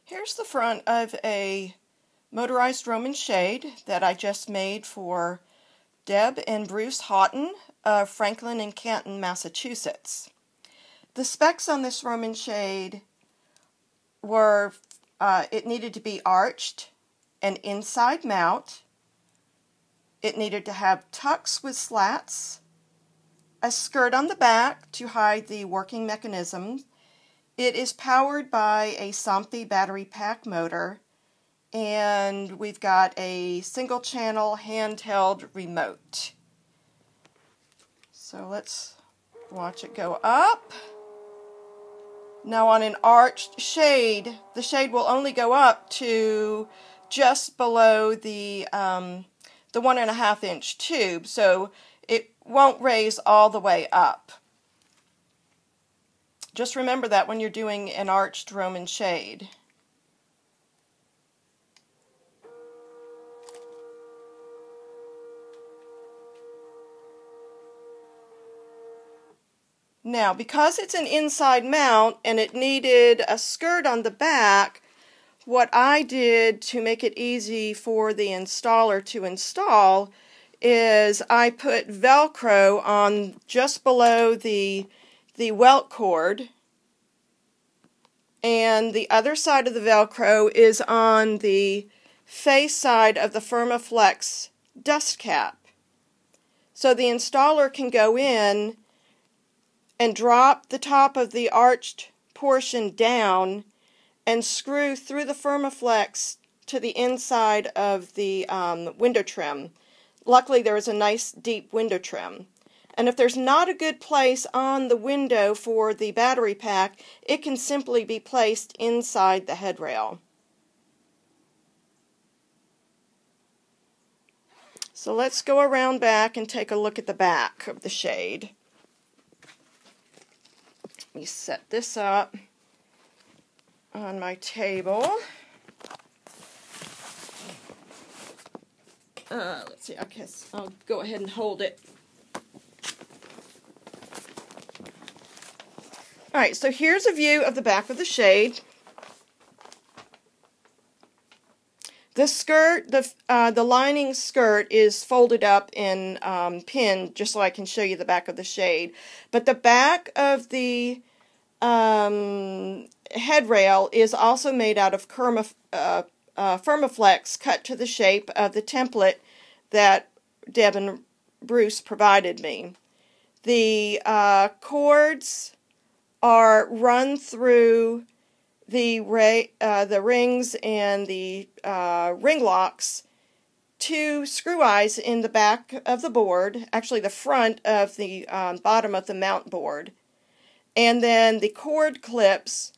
Here's the front of a motorized Roman shade that I just made for Deb and Bruce Houghton of Franklin and Canton, Massachusetts. The specs on this Roman shade were it needed to be arched, an inside mount, it needed to have tucks with slats, a skirt on the back to hide the working mechanism. It is powered by a Somfy battery pack motor, and we've got a single channel handheld remote. So let's watch it go up. Now on an arched shade, the shade will only go up to just below the 1.5 inch tube, so it won't raise all the way up. Just remember that when you're doing an arched Roman shade. Now, because it's an inside mount and it needed a skirt on the back, what I did to make it easy for the installer to install is I put Velcro on just below the welt cord, and the other side of the Velcro is on the face side of the Firmaflex dust cap. So the installer can go in and drop the top of the arched portion down and screw through the Firmaflex to the inside of the window trim. Luckily there is a nice deep window trim. And if there's not a good place on the window for the battery pack, it can simply be placed inside the headrail. So let's go around back and take a look at the back of the shade. Let me set this up on my table. Let's see, I guess I'll go ahead and hold it. Alright, so here's a view of the back of the shade. The skirt, the lining skirt is folded up and pinned just so I can show you the back of the shade. But the back of the headrail is also made out of Firmaflex cut to the shape of the template that Deb and Bruce provided me. The cords are run through the rings and the ring locks to screw eyes in the back of the board, actually the front of the bottom of the mount board. And then the cord clips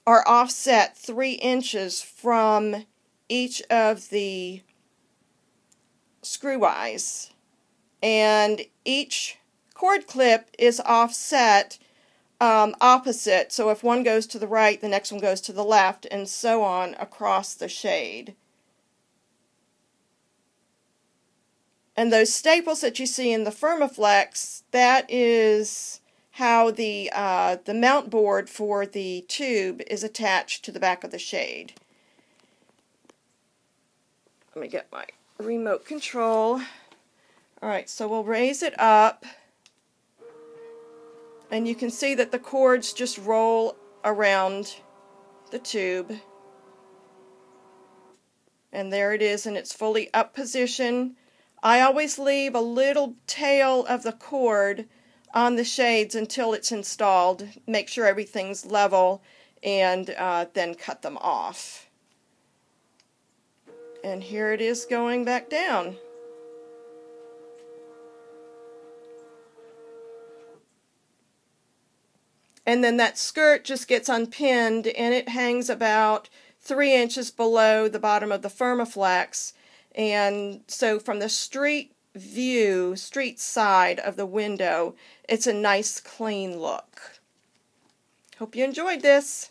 are offset 3 inches from each of the screw eyes. And each cord clip is offset opposite, so if one goes to the right, the next one goes to the left, and so on across the shade. And those staples that you see in the Firmaflex, that is how the mount board for the tube is attached to the back of the shade. Let me get my remote control. Alright, so we'll raise it up. And you can see that the cords just roll around the tube. And there it is in its fully up position. I always leave a little tail of the cord on the shades until it's installed. Make sure everything's level and then cut them off. And here it is going back down. And then that skirt just gets unpinned and it hangs about 3 inches below the bottom of the Firmaflex. And so from the street view, street side of the window, it's a nice clean look. Hope you enjoyed this.